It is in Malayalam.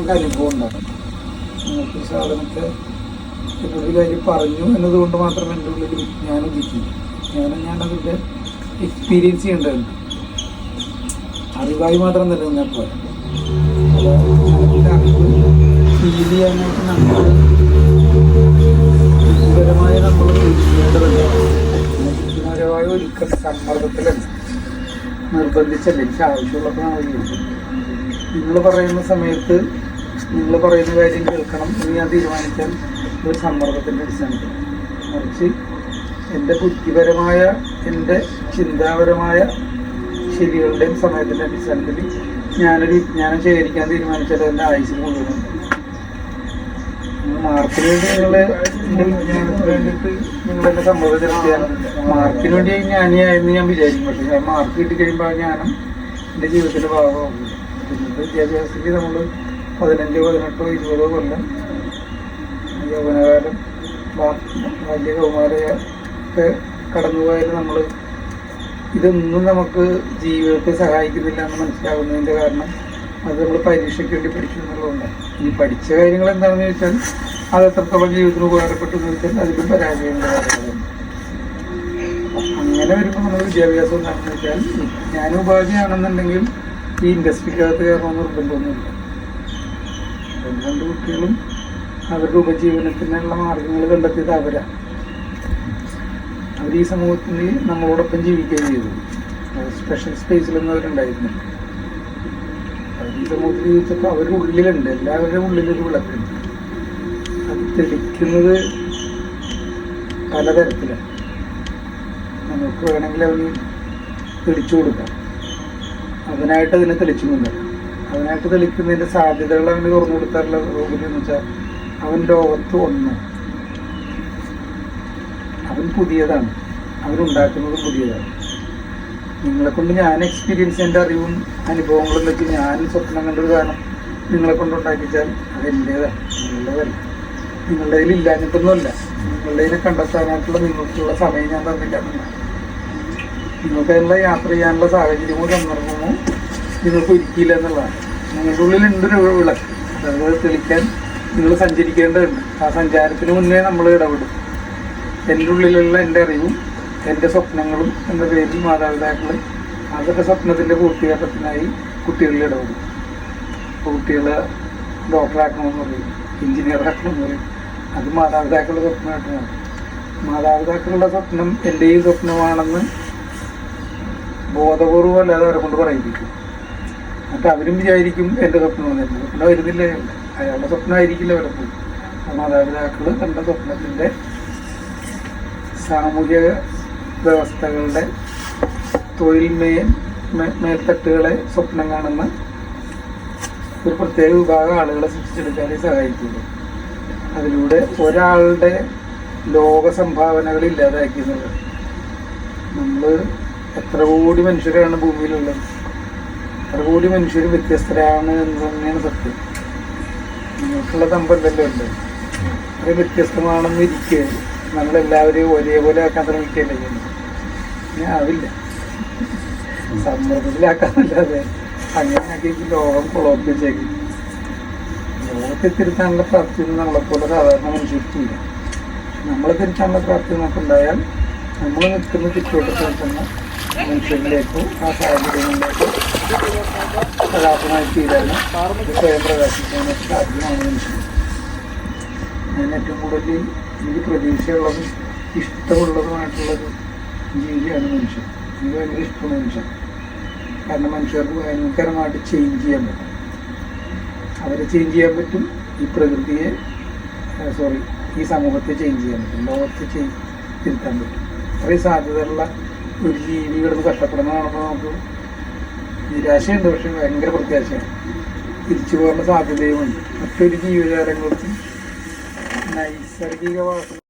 നിങ്ങൾക്ക് അനുഭവം ഉണ്ടാകും. നിങ്ങൾക്ക് സാധനത്തെ എന്നൊരു കാര്യം പറഞ്ഞു എന്നതുകൊണ്ട് മാത്രം എൻ്റെ ഉള്ളിൽ വിജ്ഞാനം ഉദിക്കില്ല. ഞാനതിൻ്റെ എക്സ്പീരിയൻസ് ചെയ്യേണ്ടതുണ്ട്. അറിവായി മാത്രം നിലനിന്നാൽ പോലെ അതിൻ്റെ അറിവ് ഫീൽ ചെയ്യാനായിട്ട് നമ്മൾ ബുദ്ധിപരമായി നമ്മൾ ചെയ്യേണ്ടതുണ്ട്. ബുദ്ധിപരമായ ഒരിക്കൽ സമ്മർദ്ദത്തിലല്ല, നിർബന്ധിച്ചല്ല. എനിക്ക് ആവശ്യമുള്ളപ്പോൾ നമ്മൾ ചെയ്യുന്നത്. നിങ്ങൾ പറയുന്ന സമയത്ത് നിങ്ങൾ പറയുന്ന കാര്യം കേൾക്കണം എന്ന് ഞാൻ തീരുമാനിച്ചാൽ ഒരു സമ്മർദ്ദത്തിൻ്റെ അടിസ്ഥാനത്തിൽ, മറിച്ച് എൻ്റെ ബുദ്ധിപരമായ എൻ്റെ ചിന്താപരമായ ശരികളുടെയും സമയത്തിൻ്റെ അടിസ്ഥാനത്തിൽ ഞാനൊരു വിജ്ഞാനം ശേഖരിക്കാൻ തീരുമാനിച്ചാൽ എൻ്റെ ആയുസ്സിൽ മുഴുവനുണ്ട്. മാർക്കിന് വേണ്ടി എൻ്റെ വിജ്ഞാനത്തിന് വേണ്ടിയിട്ട് നിങ്ങളെന്നെ സമ്മർദ്ദത്തിലെത്തിയാൽ മാർക്കിന് വേണ്ടി ജ്ഞാനിയായെന്ന് ഞാൻ വിചാരിക്കും. പക്ഷേ മാർക്ക് കിട്ടിക്കഴിയുമ്പോൾ ജ്ഞാനം എൻ്റെ ജീവിതത്തിൻ്റെ ഭാഗമാകുന്നു. ഇന്നത്തെ വിദ്യാഭ്യാസത്തിൽ നമ്മൾ 15, 18, 20 കൊല്ലം യൗവനകാലം ബാല്യ കൗമാരമൊക്കെ കടന്നുപോയാൽ നമ്മൾ ഇതൊന്നും നമുക്ക് ജീവിതത്തെ സഹായിക്കുന്നില്ല എന്ന് മനസ്സിലാകുന്നതിൻ്റെ കാരണം അത് നമ്മൾ പരീക്ഷയ്ക്ക് വേണ്ടി പഠിക്കും എന്നുള്ളതുകൊണ്ട്. ഈ പഠിച്ച കാര്യങ്ങൾ എന്താണെന്ന് ചോദിച്ചാൽ അത് എത്രത്തോളം ജീവിതത്തിന് ഉപകാരപ്പെട്ടു എന്ന് ചോദിച്ചാൽ അതിലും പരാജയമുള്ള കാര്യങ്ങളുണ്ട്. അങ്ങനെ വരുമ്പോൾ നമ്മൾ വിദ്യാഭ്യാസം എന്താണെന്ന് വെച്ചാൽ വിജ്ഞാനോപാധിയാണെന്നുണ്ടെങ്കിൽ ഈ ഇൻഡസ്ട്രിക്കകത്ത് കയറണമെന്ന് നിർബന്ധമൊന്നുമില്ല. രണ്ട് കുട്ടികളും അവരുടെ ഉപജീവനത്തിനുള്ള മാർഗങ്ങൾ കണ്ടെത്തിയത് അവരാണ്. അവർ ഈ സമൂഹത്തിൽ നമ്മളോടൊപ്പം ജീവിക്കുകയും ചെയ്തു. സ്പെഷ്യൽ സ്പേസിലൊന്നും അവരുണ്ടായിരുന്നു. അവർ ഈ സമൂഹത്തിൽ ജീവിച്ചപ്പോൾ അവരുടെ ഉള്ളിലുണ്ട്, എല്ലാവരുടെ ഉള്ളിലൊരു വിളക്കുണ്ട്. അത് തെളിക്കുന്നത് പലതരത്തിലാണ്. നമുക്ക് വേണമെങ്കിൽ അവന് തെളിച്ചു കൊടുക്കാം. അതിനായിട്ട് അതിനെ തെളിച്ചുകൊണ്ട് അതിനായിട്ട് തെളിക്കുന്നതിൻ്റെ സാധ്യതകൾ അവന് തുറന്നു കൊടുക്കാറുള്ള റോബിൻ എന്ന് വെച്ചാൽ അവൻ ലോകത്ത് ഒന്ന്, അവൻ പുതിയതാണ്, അവനുണ്ടാക്കുന്നതും പുതിയതാണ്. നിങ്ങളെ കൊണ്ട് ഞാൻ എക്സ്പീരിയൻസ് എൻ്റെ അറിവും അനുഭവങ്ങളും വെച്ച് ഞാൻ സ്വപ്നം കണ്ടൊരു കാരണം നിങ്ങളെ കൊണ്ട് ഉണ്ടാക്കിച്ചാൽ അതെൻ്റേതാണ്, നിങ്ങളുടേതല്ല. നിങ്ങളുടെ കയ്യിൽ ഇല്ലാഞ്ഞിട്ടൊന്നുമല്ല, നിങ്ങളുടെ കയ്യിൽ കണ്ടെത്താനായിട്ടുള്ള നിങ്ങൾക്കുള്ള സമയം ഞാൻ തന്നിട്ടാണ്. നിങ്ങൾക്ക് അതിനുള്ള യാത്ര ചെയ്യാനുള്ള സാഹചര്യമോ സന്ദർഭമോ നിങ്ങൾക്ക് ഒരുക്കിയില്ല എന്നുള്ളതാണ്. നിങ്ങളുടെ ഉള്ളിലുണ്ടൊരു വിളക്ക്, അത് തെളിക്കാൻ നിങ്ങൾ സഞ്ചരിക്കേണ്ടതുണ്ട്. ആ സഞ്ചാരത്തിന് മുന്നേ നമ്മൾ ഇടപെടും. എൻ്റെ ഉള്ളിലുള്ള എൻ്റെ അറിവും എൻ്റെ സ്വപ്നങ്ങളും എന്ന പേരിൽ മാതാപിതാക്കൾ അവരുടെ സ്വപ്നത്തിൻ്റെ പൂർത്തീകരണത്തിനായി കുട്ടികളിൽ ഇടപെടും. അപ്പോൾ കുട്ടികളെ ഡോക്ടറാക്കണമെന്ന് പറയും, എഞ്ചിനീയറാക്കണമെന്ന് പറയും. അത് മാതാപിതാക്കളുടെ സ്വപ്നമായിട്ട് മാറും. മാതാപിതാക്കളുടെ സ്വപ്നം എൻ്റെയും സ്വപ്നമാണെന്ന് ബോധപൂർവ്വം അല്ലാതെ അവരെ കൊണ്ട് പറയിപ്പിക്കും. എന്നിട്ട് അവരും വിചാരിക്കും എൻ്റെ സ്വപ്നമാണ്. എൻ്റെ സ്വപ്നം വരുന്നില്ല, അയാളുടെ സ്വപ്നമായിരിക്കില്ല പലപ്പോഴും. മാതാപിതാക്കൾ കണ്ട സ്വപ്നത്തിൻ്റെ സാമൂഹിക വ്യവസ്ഥകളുടെ തൊഴിൽ മേൽത്തട്ടുകളെ സ്വപ്നം കാണുന്ന ഒരു പ്രത്യേക വിഭാഗം ആളുകളെ സൃഷ്ടിച്ചെടുക്കാനേ സഹായിക്കുള്ളൂ. അതിലൂടെ ഒരാളുടെ ലോക സംഭാവനകൾ ഇല്ലാതാക്കുന്നത്. നമ്മൾ എത്ര കോടി മനുഷ്യരാണ് ഭൂമിയിലുള്ളത്, എത്ര കോടി മനുഷ്യർ വ്യത്യസ്തരാണ് എന്ന് തന്നെയാണ് സത്യം. നിങ്ങൾക്കുള്ള സമ്പന്നല്ലോ ഉണ്ട്, അത് വ്യത്യസ്തമാണെന്ന് ഇരിക്കുക. നമ്മളെല്ലാവരെയും ഒരേപോലെ ആക്കാൻ ശ്രമിക്കുകയല്ലേ ചെയ്യുന്നത്. ഞാൻ ആവില്ല, സമ്മർദ്ദത്തിലാക്കാന്നല്ലാതെ അങ്ങനെ ആക്കി ലോകം കുളമൊക്കെ വെച്ചേക്കും. ലോകത്തെ തിരുത്താനുള്ള പ്രാപ്തിയൊന്നും നമ്മളെപ്പോലെ സാധാരണ മനുഷ്യർക്കില്ല. നമ്മളെ തിരുത്താനുള്ള പ്രാപ്തി നമുക്കുണ്ടായാൽ നമ്മൾ നിൽക്കുന്ന ചുറ്റുവട്ടത്ത് നിൽക്കുന്ന മനുഷ്യരിലേക്കോ ആ സാഹചര്യങ്ങളിലേക്കോ പ്രകാശമായി തീരാനും സ്വയം പ്രകാശിക്കാനൊക്കെ സാധ്യമാണ് മനുഷ്യൻ. ഞാൻ ഏറ്റവും കൂടുതൽ എനിക്ക് പ്രതീക്ഷയുള്ളതും ഇഷ്ടമുള്ളതുമായിട്ടുള്ളൊരു ജീവിയാണ് മനുഷ്യൻ. എനിക്ക് ഭയങ്കര ഇഷ്ടമാണ് മനുഷ്യൻ. കാരണം മനുഷ്യർക്ക് ഭയങ്കരമായിട്ട് ചേഞ്ച് ചെയ്യാൻ പറ്റും. അവരെ ചേഞ്ച് ചെയ്യാൻ പറ്റും, ഈ പ്രകൃതിയെ ഈ സമൂഹത്തെ ചേഞ്ച് ചെയ്യാൻ പറ്റും, ലോകത്തെ തിരുത്താൻ പറ്റും. അത്രയും സാധ്യതയുള്ള ഒരു ജീവി കിടന്ന് കഷ്ടപ്പെടുന്ന കാണുമ്പോൾ നമുക്ക് നിരാശയുണ്ട്, പക്ഷെ ഭയങ്കര പ്രത്യാശയാണ്. തിരിച്ചു പോകാനുള്ള സാധ്യതയുമുണ്ട്. മറ്റൊരു ജീവജാലങ്ങൾക്കും നൈസർഗികവാസം